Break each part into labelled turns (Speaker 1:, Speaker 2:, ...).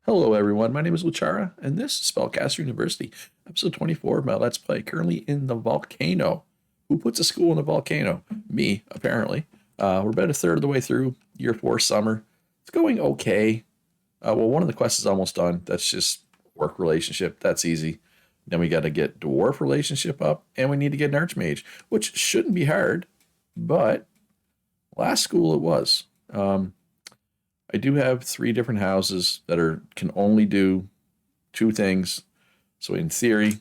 Speaker 1: Hello everyone, my name is Luchara, and this is Spellcaster University, episode 24 of my Let's Play, currently in the volcano. Who puts a school in a volcano? Me, apparently. We're about a third of the way through, year 4 summer. It's going okay. Well, one of the quests is almost done. That's just work relationship. That's easy. Then we got to get dwarf relationship up, and we need to get an archmage, which shouldn't be hard, but last school it was. I do have 3 different houses that can only do 2 things. So in theory,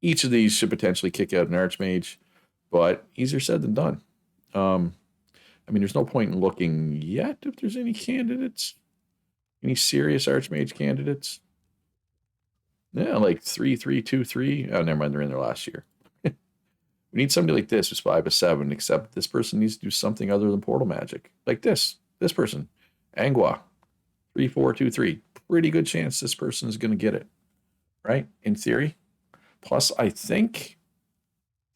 Speaker 1: each of these should potentially kick out an archmage, but easier said than done. I mean, there's no point in looking yet if there's any candidates, any serious archmage candidates. Yeah, like 3, 3, 2, 3. Oh, never mind, they're in there last year. We need somebody like this who's 5 to 7, except this person needs to do something other than portal magic. Like this person. Angua, 3, 4, 2, 3. Pretty good chance this person is going to get it, right? In theory. Plus, I think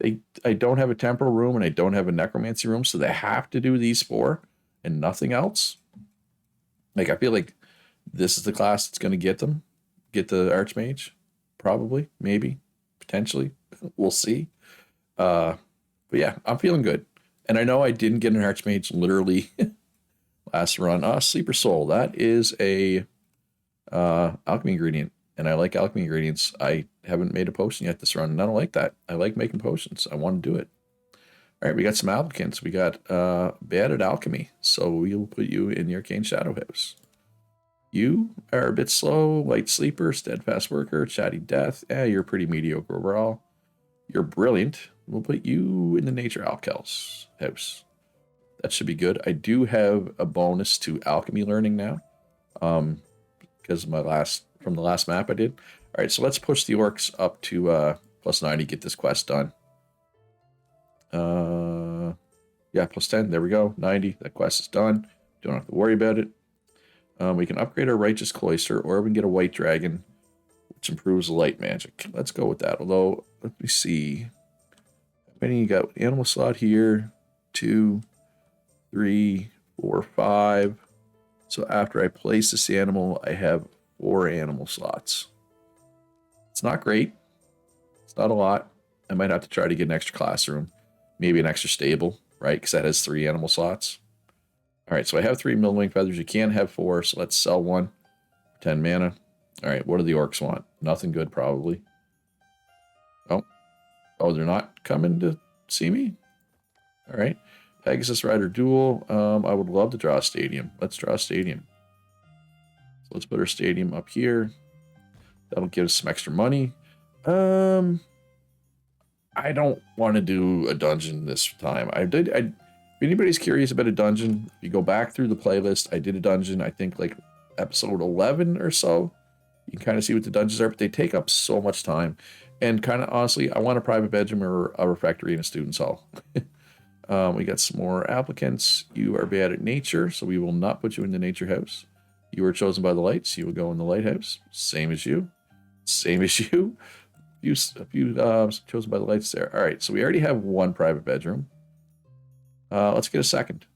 Speaker 1: I don't have a temporal room and I don't have a necromancy room, so they have to do these 4 and nothing else. Like, I feel like this is the class that's going to get the archmage. Probably, maybe, potentially. We'll see. But yeah, I'm feeling good. And I know I didn't get an archmage literally last run. Sleeper Soul. That is a alchemy ingredient, and I like alchemy ingredients. I haven't made a potion yet this run, and I don't like that. I like making potions. I want to do it. All right, we got some applicants. We got bad at alchemy, so we'll put you in the Arcane Shadow House. You are a bit slow, light sleeper, steadfast worker, chatty death. You're pretty mediocre overall. You're brilliant. We'll put you in the Nature Alkels house. That should be good. I do have a bonus to alchemy learning now, because from the last map I did. All right, so let's push the orcs up to plus 90. Get this quest done. Yeah, plus 10. There we go. 90. That quest is done. Don't have to worry about it. We can upgrade our righteous cloister, or we can get a white dragon, which improves light magic. Let's go with that. Although, let me see. How many you got? Animal slot here. 2, 3, 4, 5. So after I place this animal, I have 4 animal slots. It's not great. It's not a lot. I might have to try to get an extra classroom. Maybe an extra stable, right? Because that has 3 animal slots. All right, so I have 3 Millwing feathers. You can have 4, so let's sell 1. 10 mana. All right, what do the orcs want? Nothing good, probably. Oh, they're not coming to see me? All right. Pegasus Rider Duel. I would love to draw a stadium. Let's draw a stadium. So let's put our stadium up here. That'll give us some extra money. I don't want to do a dungeon this time. If anybody's curious about a dungeon, if you go back through the playlist, I did a dungeon, I think like episode 11 or so. You can kind of see what the dungeons are, but they take up so much time. And kind of honestly, I want a private bedroom or a refectory in a student's hall. We got some more applicants. You are bad at nature, so we will not put you in the nature house. You were chosen by the lights. You will go in the lighthouse. Same as you. Same as you. A few chosen by the lights there. All right, so we already have 1 private bedroom. Let's get a second.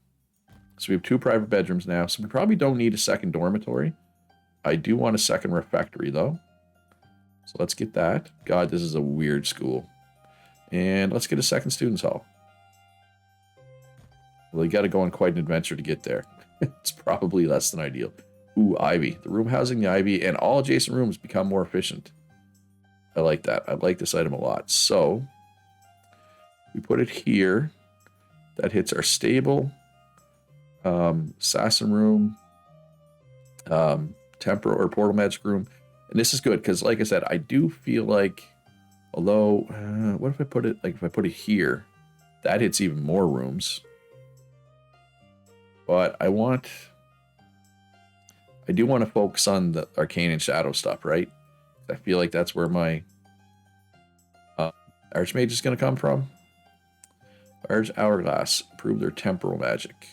Speaker 1: So we have 2 private bedrooms now, so we probably don't need a second dormitory. I do want a second refectory, though. So let's get that. God, this is a weird school. And let's get a second student's hall. Well, you got to go on quite an adventure to get there. It's probably less than ideal. Ooh, Ivy. The room housing the Ivy and all adjacent rooms become more efficient. I like that. I like this item a lot. So we put it here. That hits our stable, assassin room, temporal or portal magic room. And this is good because, like I said, I do feel like, although, what if I put it, like if I put it here, that hits even more rooms. But I do want to focus on the arcane and shadow stuff, right? I feel like that's where my archmage is going to come from. Large hourglass, improve their temporal magic.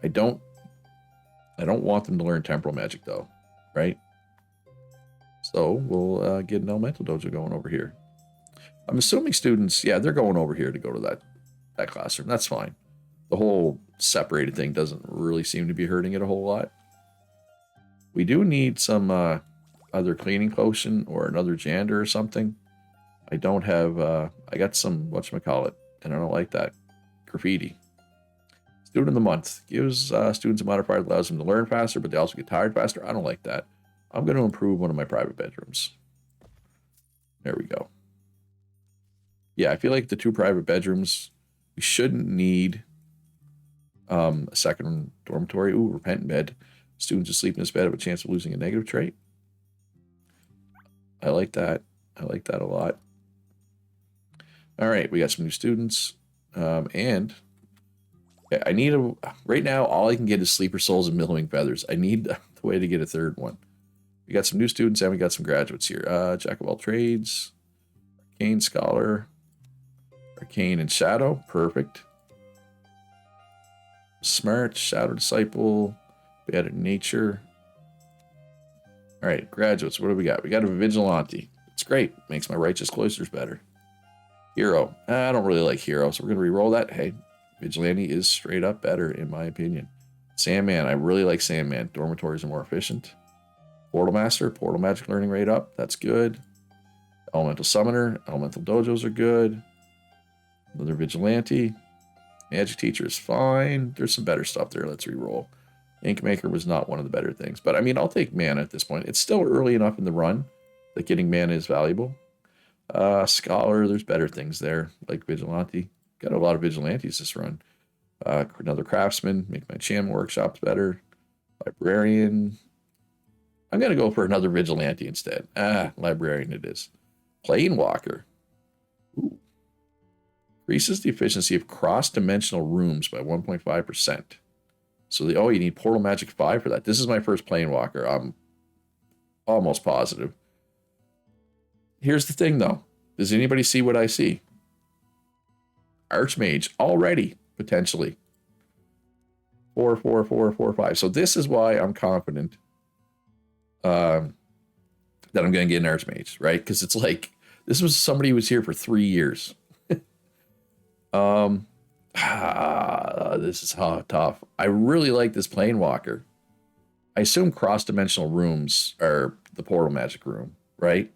Speaker 1: I don't want them to learn temporal magic though, right? So we'll get an elemental dojo going over here. I'm assuming students, yeah, they're going over here to go to that classroom. That's fine. The whole separated thing doesn't really seem to be hurting it a whole lot. We do need some other cleaning potion or another janitor or something. I don't have, I got some, whatchamacallit, and I don't like that. Graffiti. Student of the month. Gives students a modifier that allows them to learn faster, but they also get tired faster. I don't like that. I'm going to improve one of my private bedrooms. There we go. Yeah, I feel like the 2 private bedrooms, we shouldn't need a second dormitory. Ooh, repentant bed. Students asleep in this bed have a chance of losing a negative trait. I like that. I like that a lot. All right, we got some new students. And I need a... Right now, all I can get is Sleeper Souls and Millowing Feathers. I need the way to get a third one. We got some new students and we got some graduates here. Jack of all trades. Arcane Scholar. Arcane and Shadow. Perfect. Smart. Shadow Disciple. Bad at Nature. All right, graduates. What do we got? We got a Vigilante. It's great. Makes my Righteous Cloisters better. Hero. I don't really like Hero, so we're going to re-roll that. Hey, Vigilante is straight up better, in my opinion. Sandman. I really like Sandman. Dormitories are more efficient. Portal Master. Portal Magic Learning rate up. That's good. Elemental Summoner. Elemental Dojos are good. Another Vigilante. Magic Teacher is fine. There's some better stuff there. Let's re-roll. Ink Maker was not one of the better things. But, I mean, I'll take mana at this point. It's still early enough in the run that getting mana is valuable. Scholar, there's better things there, like Vigilante. Got a lot of Vigilantes this run. Another Craftsman, make my enchantment workshops better. Librarian. I'm going to go for another Vigilante instead. Librarian it is. Planewalker. Ooh. Increases the efficiency of cross-dimensional rooms by 1.5%. So, you need Portal Magic 5 for that. This is my first Planewalker. I'm almost positive. Here's the thing, though. Does anybody see what I see? Archmage already, potentially. 4, 4, 4, 4, 5. So this is why I'm confident that I'm going to get an Archmage, right? Because it's like, this was somebody who was here for 3 years. This is tough. I really like this Planewalker. I assume cross-dimensional rooms are the Portal Magic room, right?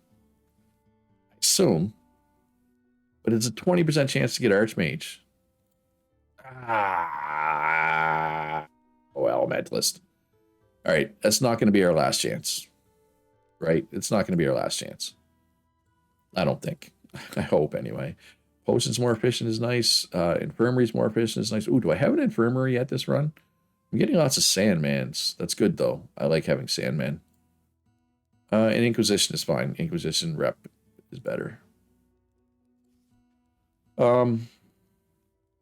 Speaker 1: I assume. But it's a 20% chance to get Archmage. Elementalist. All right, that's not going to be our last chance. Right? It's not going to be our last chance. I don't think. I hope, anyway. Potions more efficient is nice. Infirmary's more efficient is nice. Ooh, do I have an infirmary at this run? I'm getting lots of Sandmans. That's good, though. I like having Sandman. And Inquisition is fine. Inquisition rep is better.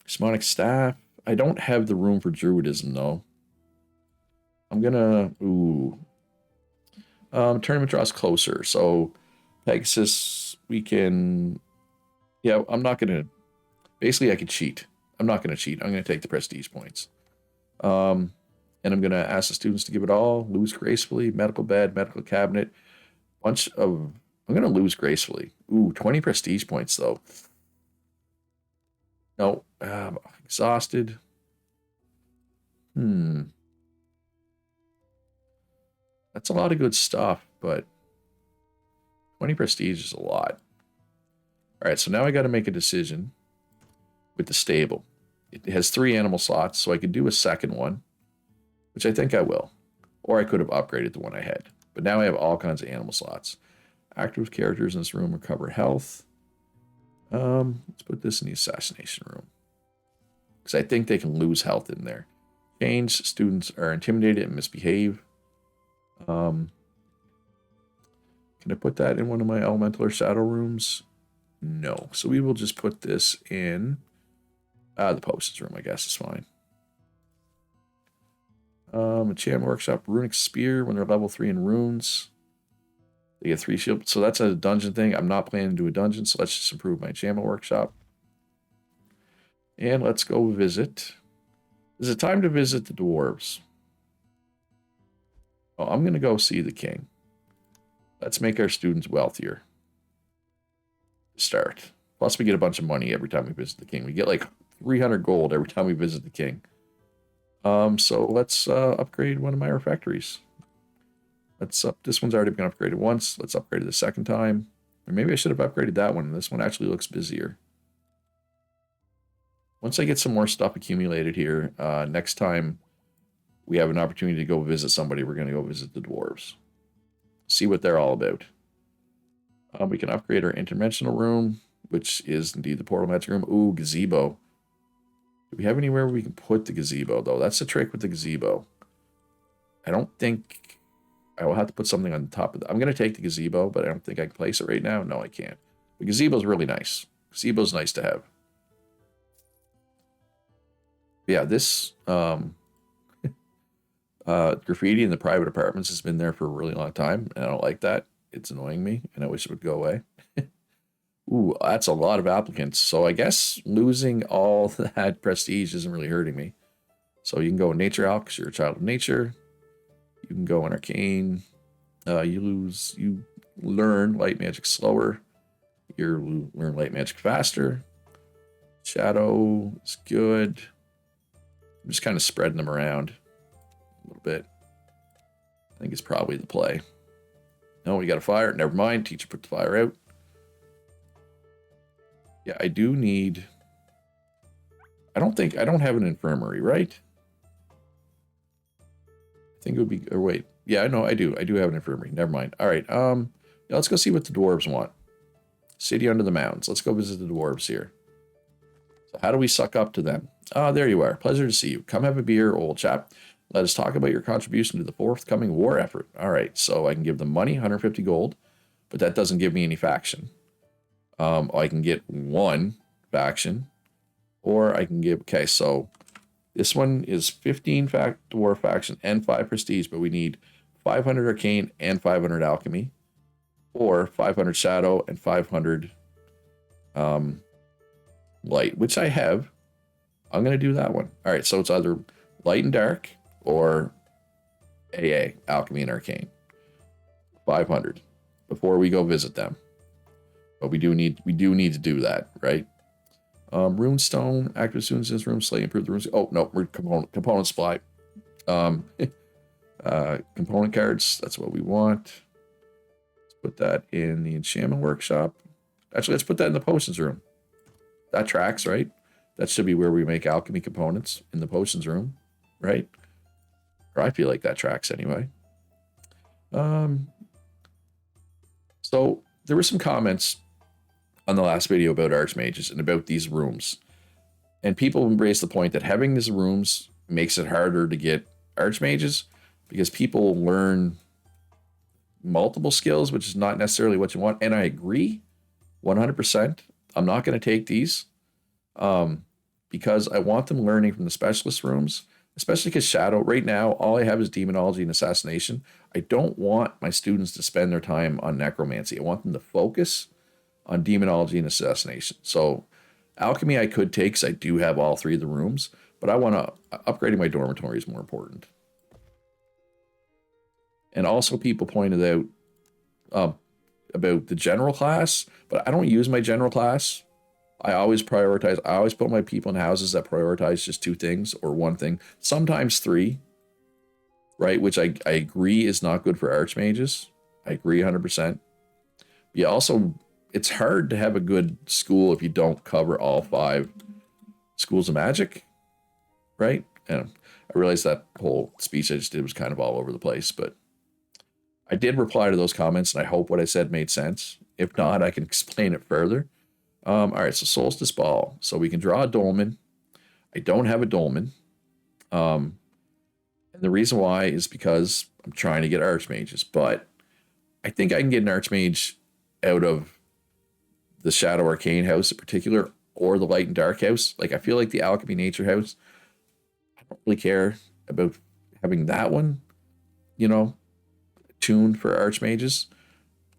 Speaker 1: Smonic Staff. I don't have the room for Druidism, though. I'm gonna... Ooh. Tournament draws closer. So, Pegasus, we can... Yeah, I'm not going to... Basically, I could cheat. I'm not going to cheat. I'm going to take the prestige points. And I'm going to ask the students to give it all. Lose gracefully. Medical bed, medical cabinet. Bunch of... I'm going to lose gracefully. Ooh, 20 prestige points, though. No. Exhausted. That's a lot of good stuff, but 20 prestige is a lot. All right, so now I got to make a decision with the stable. It has 3 animal slots, so I could do a second one, which I think I will. Or I could have upgraded the one I had. But now I have all kinds of animal slots. Active characters in this room recover health. Let's put this in the assassination room. Because I think they can lose health in there. Change, students are intimidated and misbehave. Can I put that in one of my elemental or shadow rooms? No. So we will just put this in the potions room, I guess is fine. Enchantment workshop, runic spear. When they're level 3 in runes, they get 3 shield. So that's a dungeon thing. I'm not planning to do a dungeon, so let's just improve my enchantment workshop. And let's go visit. Is it time to visit the dwarves? Oh, I'm going to go see the king. Let's make our students wealthier. Start. Plus, we get a bunch of money every time we visit the king. We get like 300 gold every time we visit the king. So let's upgrade one of my refectories. Let's up. This one's already been upgraded once. Let's upgrade it the second time. Or maybe I should have upgraded that one. This one actually looks busier. Once I get some more stuff accumulated here, next time we have an opportunity to go visit somebody, we're going to go visit the dwarves. See what they're all about. We can upgrade our interdimensional room, which is indeed the portal magic room. Ooh, gazebo. Do we have anywhere we can put the gazebo, though? That's the trick with the gazebo. I don't think... I will have to put something on top of that. I'm going to take the gazebo, but I don't think I can place it right now. No, I can't. The gazebo's really nice. Gazebo's nice to have. Yeah, this graffiti in the private apartments has been there for a really long time, and I don't like that. It's annoying me, and I wish it would go away. Ooh, that's a lot of applicants. So I guess losing all that prestige isn't really hurting me. So you can go in Nature Alch because you're a child of nature. You can go in Arcane. You learn Light Magic slower. You learn Light Magic faster. Shadow is good. I'm just kind of spreading them around a little bit. I think it's probably the play. No, we got a fire. Never mind. Teacher put the fire out. Yeah, I do need... I don't have an infirmary, right? I think it would be... Or wait. Yeah, no, I do. I do have an infirmary. Never mind. All right. Yeah, let's go see what the dwarves want. City under the mountains. Let's go visit the dwarves here. So how do we suck up to them? Ah, there you are. Pleasure to see you. Come have a beer, old chap. Let us talk about your contribution to the forthcoming war effort. All right, so I can give them money, 150 gold, but that doesn't give me any faction. I can get one faction, or I can give... Okay, so this one is 15 dwarf faction and 5 prestige, but we need 500 arcane and 500 alchemy, or 500 shadow and 500 light, which I have. I'm going to do that one. All right, so it's either light and dark or AA, alchemy and arcane. 500 before we go visit them. But we do need to do that, right? Rune stone, active students in this room, slay, improve the runes. Oh no, we're component supply. Component cards, that's what we want. Let's put that in the enchantment workshop. Actually, let's put that in the potions room. That tracks, right? That should be where we make alchemy components, in the potions room, right? Or I feel like that tracks anyway. So there were some comments on the last video about archmages and about these rooms. And people raised the point that having these rooms makes it harder to get archmages because people learn multiple skills, which is not necessarily what you want. And I agree 100%. I'm not going to take these because I want them learning from the specialist rooms, especially because Shadow, right now, all I have is Demonology and Assassination. I don't want my students to spend their time on Necromancy. I want them to focus on Demonology and Assassination. So Alchemy I could take because I do have all 3 of the rooms, but I want to... Upgrading my dormitory is more important. And also people pointed out about the general class, but I don't use my general class. I always prioritize. I always put my people in houses that prioritize just 2 things or 1 thing, sometimes 3, right? Which I agree is not good for archmages. I agree 100%. Yeah, also, it's hard to have a good school if you don't cover all 5 schools of magic, right? And I realized that whole speech I just did was kind of all over the place, but I did reply to those comments, and I hope what I said made sense. If not, I can explain it further. All right, so Solstice Ball. So we can draw a dolmen. I don't have a dolmen. And the reason why is because I'm trying to get archmages, but I think I can get an archmage out of the Shadow Arcane house in particular, or the Light and Dark house. Like, I feel like the Alchemy Nature house, I don't really care about having that one, you know, tuned for archmages.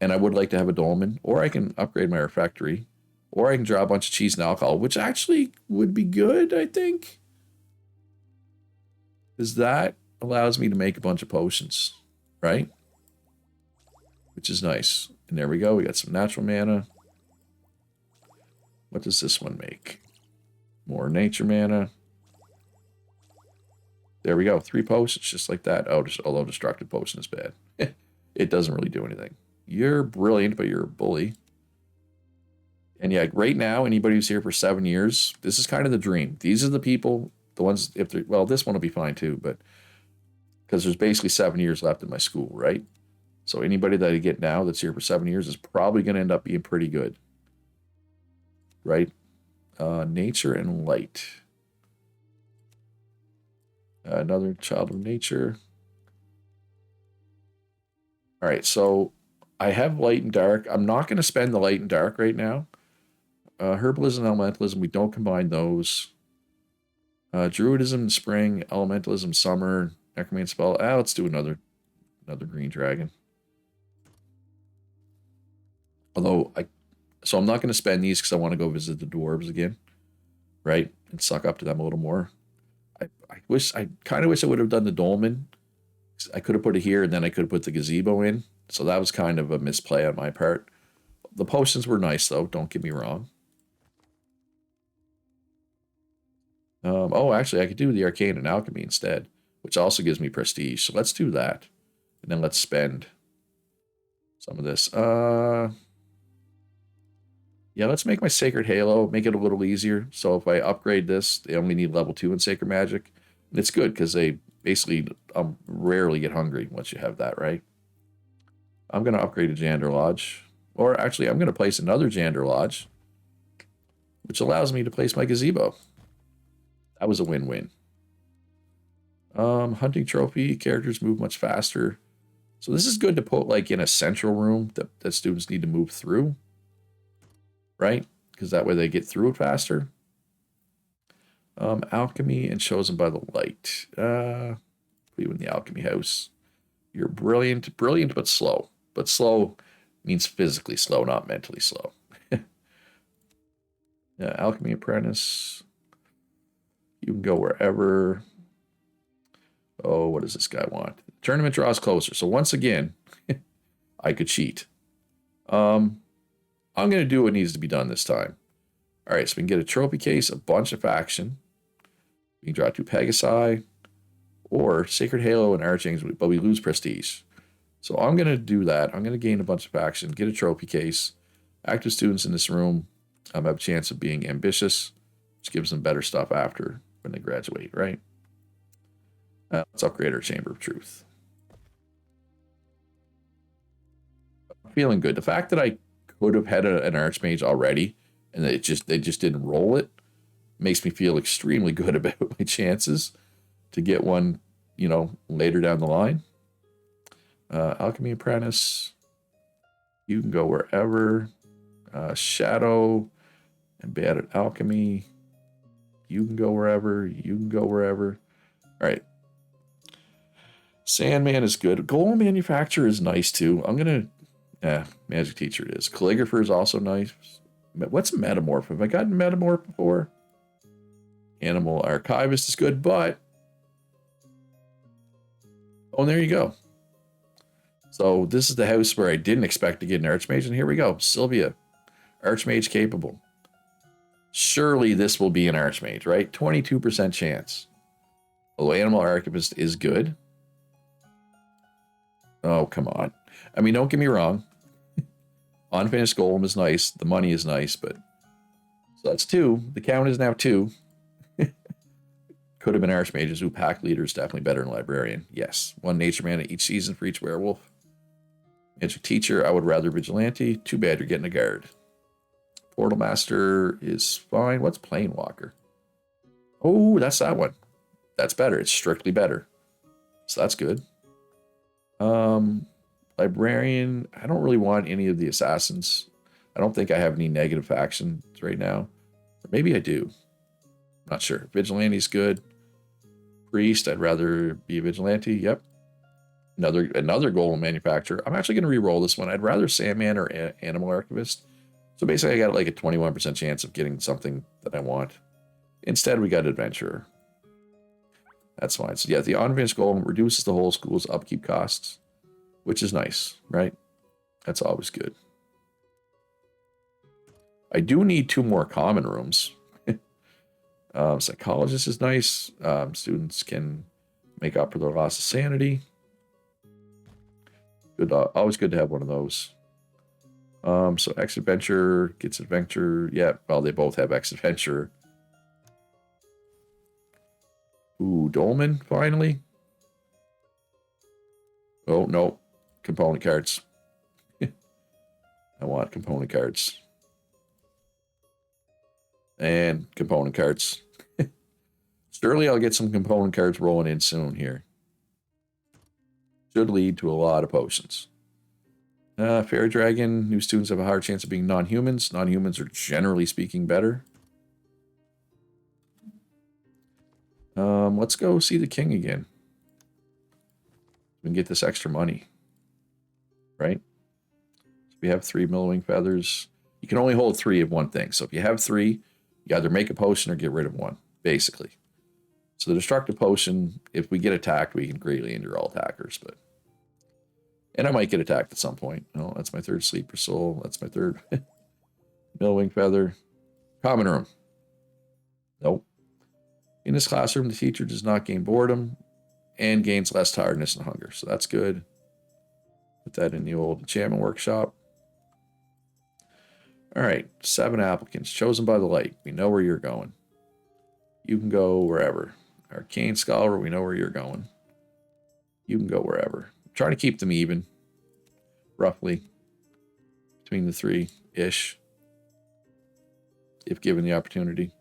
Speaker 1: And I would like to have a dolmen, or I can upgrade my refectory, or I can draw a bunch of cheese and alcohol, which actually would be good, I think. Because that allows me to make a bunch of potions, right? Which is nice. And there we go. We got some natural mana. What does this one make? More nature mana. There we go. 3 potions, just like that. Oh, although destructive potion is bad. it doesn't really do anything. You're brilliant, but you're a bully. And yeah, right now, anybody who's here for 7 years, this is kind of the dream. These are the people, the ones, if they're, well, this one will be fine too, but because there's basically 7 years left in my school, right? So anybody that I get now that's here for 7 years is probably going to end up being pretty good, right? Nature and light. Another child of nature. All right, so I have light and dark. I'm not going to spend the light and dark right now. Herbalism and elementalism, we don't combine those. Druidism in spring, elementalism summer, necromancy spell. Let's do another green dragon. Although so I'm not going to spend these because I want to go visit the dwarves again, right, and suck up to them a little more. I kind of wish I would have done the dolmen. I could have put it here and then I could have put the gazebo in. So that was kind of a misplay on my part. The potions were nice though. Don't get me wrong. Oh, actually, I could do the arcane and alchemy instead, which also gives me prestige. So let's do that, and then let's spend some of this. Yeah, let's make my Sacred Halo, make it a little easier. So if I upgrade this, they only need level 2 in Sacred Magic. And it's good because they basically rarely get hungry once you have that, right? I'm going to upgrade a Jander Lodge. Or actually, I'm going to place another Jander Lodge, which allows me to place my gazebo. That was a win-win. Hunting trophy, characters move much faster. So this is good to put like in a central room that students need to move through, right? Because that way they get through it faster. Alchemy and chosen by the light. Put you in the alchemy house. You're brilliant, but slow. But slow means physically slow, not mentally slow. Yeah, alchemy apprentice. You can go wherever. Oh, what does this guy want? Tournament draws closer. So once again, I could cheat. I'm going to do what needs to be done this time. All right, so we can get a trophy case, a bunch of faction. We can draw 2 Pegasi, or Sacred Halo and Archangel, but we lose prestige. So I'm going to do that. I'm going to gain a bunch of faction, get a trophy case. Active students in this room have a chance of being ambitious, which gives them better stuff after when they graduate, right? Let's upgrade our Chamber of Truth. I'm feeling good. The fact that I could have had an Archmage already and they just didn't roll it makes me feel extremely good about my chances to get one, you know, later down the line. Alchemy Apprentice. You can go wherever. Shadow and Bad at Alchemy. You can go wherever. You can go wherever. All right. Sandman is good. Golem Manufacturer is nice too. I'm going to... Magic Teacher it is. Calligrapher is also nice. What's Metamorph? Have I gotten Metamorph before? Animal Archivist is good, but... Oh, there you go. So this is the house where I didn't expect to get an Archmage, and here we go. Sylvia. Archmage capable. Surely this will be an Archmage, right? 22% chance. Although Animal Archivist is good. Oh, come on. I mean, don't get me wrong. Unfinished Golem is nice. The money is nice, but... So that's 2. The count is now 2. Could have been Archmages. Ooh, Pack Leader is definitely better than Librarian. Yes. 1 Nature Mana each season for each werewolf. Magic Teacher, I would rather Vigilante. Too bad you're getting a guard. Portal Master is fine. What's Planewalker? Oh, that's that one. That's better. It's strictly better. So that's good. Librarian, I don't really want any of the assassins. I don't think I have any negative factions right now. Or maybe I do. Not sure. Vigilante's good. Priest, I'd rather be a Vigilante. Yep. Another Golem Manufacturer. I'm actually going to re-roll this one. I'd rather Sandman or Animal Archivist. So basically, I got like a 21% chance of getting something that I want. Instead, we got Adventurer. That's fine. So yeah, the Unfinished Golem reduces the whole school's upkeep costs, which is nice, right? That's always good. I do need 2 more common rooms. Psychologist is nice. Students can make up for their loss of sanity. Good, always good to have one of those. So X Adventure gets Adventure. Yeah, well, they both have X Adventure. Ooh, Dolman, finally. Oh, no. Component cards. I want component cards. And component cards. Surely I'll get some component cards rolling in soon here. Should lead to a lot of potions. Fairy Dragon. New students have a higher chance of being non-humans. Non-humans are generally speaking better. Let's go see the king again. We can get this extra money. Right? So we have 3 Millowing Feathers. You can only hold 3 of one thing. So if you have 3, you either make a potion or get rid of one, basically. So the Destructive Potion, if we get attacked, we can greatly injure all attackers. And I might get attacked at some point. Oh, that's my 3rd Sleeper Soul. That's my 3rd Millowing Feather. Common Room. Nope. In this classroom, the teacher does not gain boredom and gains less tiredness and hunger. So that's good. Put that in the old enchantment workshop. All right, 7 applicants chosen by the light. We know where you're going. You can go wherever. Arcane Scholar, we know where you're going. You can go wherever. I'm trying to keep them even, roughly, between the 3-ish, if given the opportunity.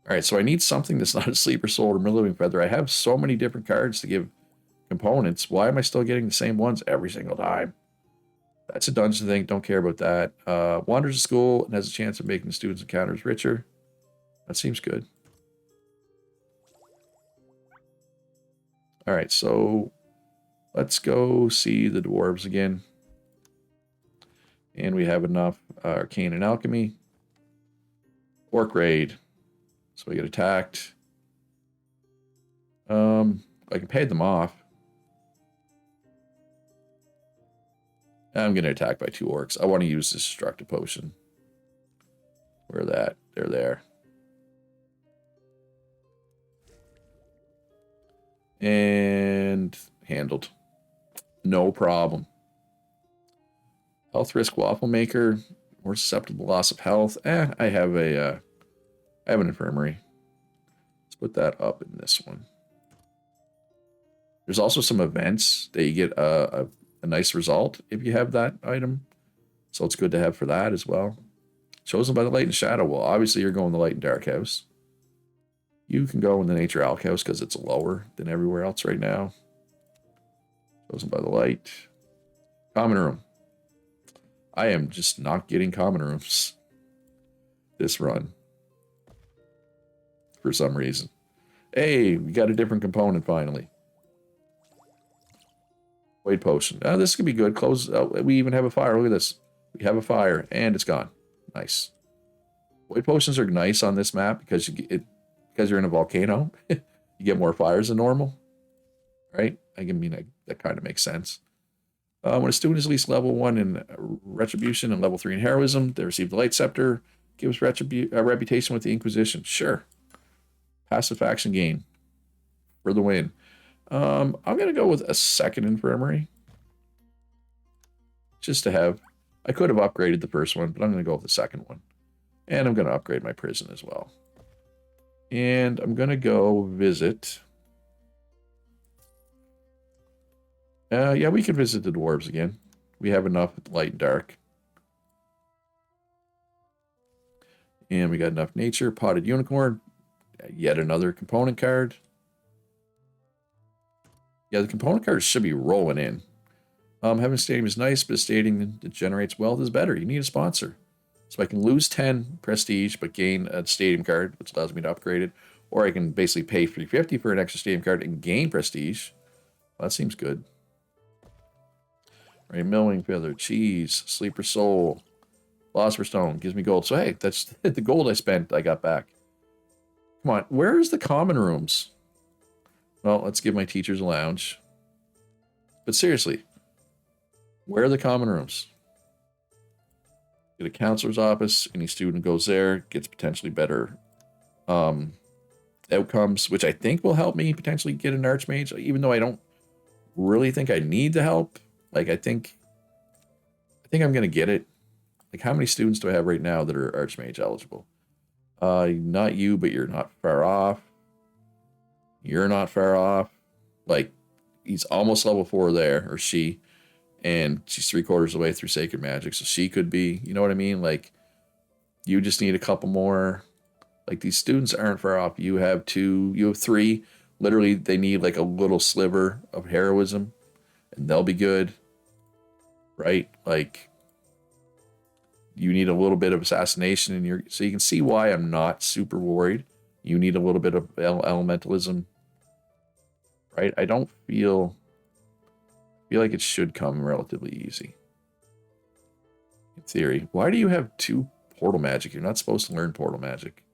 Speaker 1: All right, so I need something that's not a Sleeper Soul or Millowing Feather. I have so many different cards to give components. Why am I still getting the same ones every single time? That's a dungeon thing. Don't care about that. Wanders to school and has a chance of making the students' encounters richer. That seems good. All right, so let's go see the Dwarves again. And we have enough Arcane and Alchemy. Orc Raid. So we get attacked. I can pay them off. I'm going to attack by 2 orcs. I want to use this Destructive Potion. Where are that? They're there. And handled. No problem. Health Risk Waffle Maker. More susceptible to loss of health. I have an infirmary. Let's put that up in this one. There's also some events that you get a nice result if you have that item. So it's good to have for that as well. Chosen by the Light and Shadow. Well, obviously you're going the Light and Dark House. You can go in the Nature Alch House because it's lower than everywhere else right now. Chosen by the Light. Common Room. I am just not getting common rooms this run. For some reason. Hey, we got a different component finally. Void Potion. This could be good. Close. We even have a fire. Look at this. We have a fire, and it's gone. Nice. Void Potions are nice on this map because because you're in a volcano. You get more fires than normal, right? That kind of makes sense. When a student is at least level 1 in Retribution and level 3 in Heroism, they receive the Light Scepter. Gives reputation with the Inquisition. Sure. Passive faction gain for the win. I'm going to go with a 2nd infirmary. Just to have... I could have upgraded the first one, but I'm going to go with the 2nd one. And I'm going to upgrade my prison as well. And I'm going to go visit... yeah, we can visit the Dwarves again. We have enough Light and Dark. And we got enough Nature. Potted Unicorn. Yet another component card. Yeah, the component cards should be rolling in. Having a stadium is nice, but a stadium that generates wealth is better. You need a sponsor. So I can lose 10 prestige, but gain a stadium card, which allows me to upgrade it. Or I can basically pay $350 for an extra stadium card and gain prestige. Well, that seems good. All right, Millowing Feather, Cheese, Sleeper Soul, Philosopher's Stone, gives me gold. So hey, that's the gold I spent, I got back. Come on, where's the common rooms? Well, let's give my teachers a lounge. But seriously, where are the common rooms? Get a counselor's office. Any student goes there, gets potentially better outcomes, which I think will help me potentially get an archmage, even though I don't really think I need the help. Like, I think I'm gonna get it. Like, how many students do I have right now that are archmage eligible? Not you, but you're not far off. You're not far off. Like, he's almost level 4 there, or she, and she's 3/4 of the way through sacred magic, so she could be. You know what I mean? Like, you just need a couple more. Like, these students aren't far off. You have 2. You have 3. Literally, they need like a little sliver of heroism, and they'll be good, right? Like, you need a little bit of assassination in your, so you can see why I'm not super worried. You need a little bit of elementalism, right? I don't feel like it should come relatively easy. In theory. Why do you have 2 portal magic? You're not supposed to learn portal magic.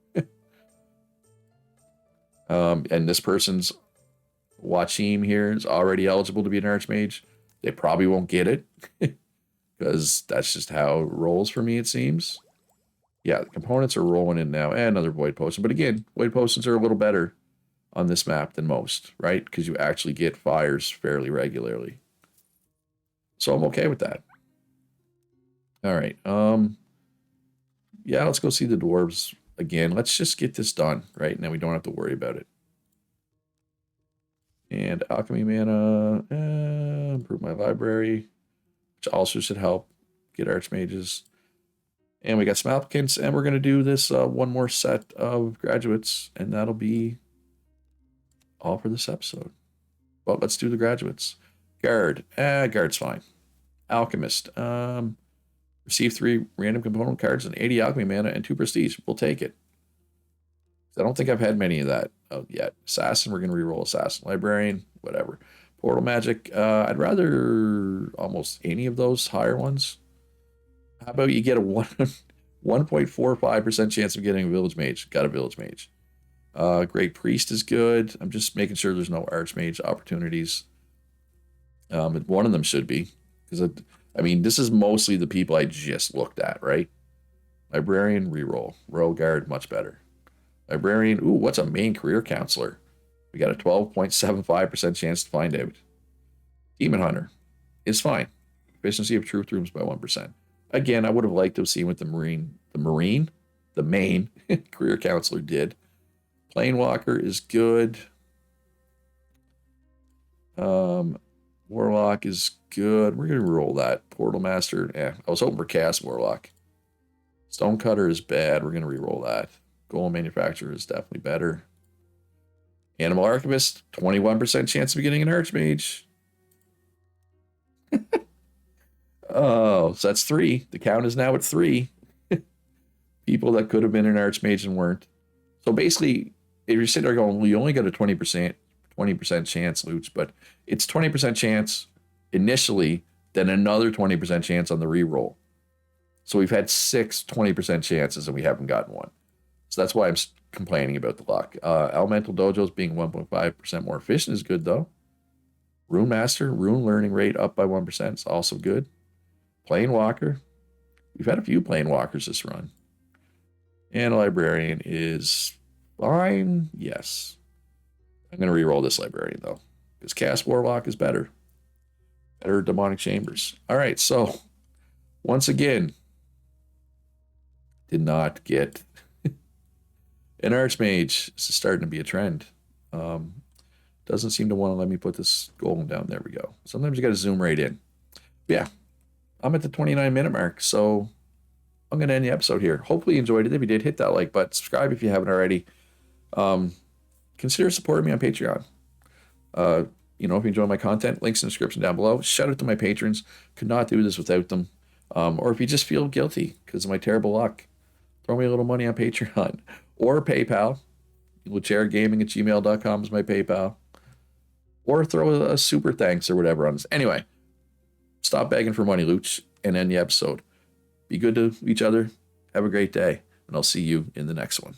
Speaker 1: And this person's Wachim here is already eligible to be an archmage. They probably won't get it because that's just how it rolls for me, it seems. Yeah, the components are rolling in now, and another void potion. But again, void potions are a little better on this map than most, right? Because you actually get fires fairly regularly. So I'm okay with that. All right. Yeah, let's go see the dwarves again. Let's just get this done, right? And then we don't have to worry about it. And alchemy mana, improve my library, which also should help get archmages. And we got some applicants, and we're going to do this one more set of graduates, and that'll be all for this episode. Well, let's do the graduates. Guard, guard's fine. Alchemist, receive 3 random component cards and 80 alchemy mana and 2 prestige. We'll take it. I don't think I've had many of that yet. Assassin, we're going to reroll Assassin. Librarian, whatever. Portal magic, I'd rather almost any of those higher ones. How about you get a 1.45% chance of getting a village mage? Got a village mage. Great priest is good. I'm just making sure there's no archmage opportunities. One of them should be, because I mean, this is mostly the people I just looked at, right? Librarian, reroll. Royal guard, much better. Librarian, ooh, what's a main career counselor? We got a 12.75% chance to find out. Demon hunter is fine. Efficiency of truth rooms by 1%. Again, I would have liked to have seen what the main career counselor did. Planewalker is good. Warlock is good. We're going to roll that. Portal Master, I was hoping for Chaos Warlock. Stonecutter is bad. We're going to re-roll that. Golem Manufacturer is definitely better. Animal Archivist, 21% chance of getting an Archmage. Oh, so that's 3. The count is now at 3. People that could have been an Archmage and weren't. So basically, if you're sitting there going, well, you only got a 20% chance, Luch, but it's 20% chance initially, then another 20% chance on the reroll. So we've had 6 20% chances and we haven't gotten one. So that's why I'm complaining about the luck. Elemental Dojos being 1.5% more efficient is good, though. Rune Master, rune learning rate up by 1% is also good. Planewalker. We've had a few Planewalkers this run. And a Librarian is fine. Yes. I'm going to reroll this Librarian, though, because Cast Warlock is better. Better Demonic Chambers. All right, so once again, did not get an Archmage. This is starting to be a trend. Doesn't seem to want to let me put this golem down. There we go. Sometimes you got to zoom right in. But yeah, I'm at the 29-minute mark, so I'm going to end the episode here. Hopefully you enjoyed it. If you did, hit that like button. Subscribe if you haven't already. Consider supporting me on Patreon. If you enjoy my content, links in the description down below. Shout out to my patrons. Could not do this without them. Or if you just feel guilty because of my terrible luck, throw me a little money on Patreon or PayPal. LuchairGaming@gmail.com is my PayPal. Or throw a super thanks or whatever on this. Anyway, stop begging for money, Luch, and end the episode. Be good to each other. Have a great day, and I'll see you in the next one.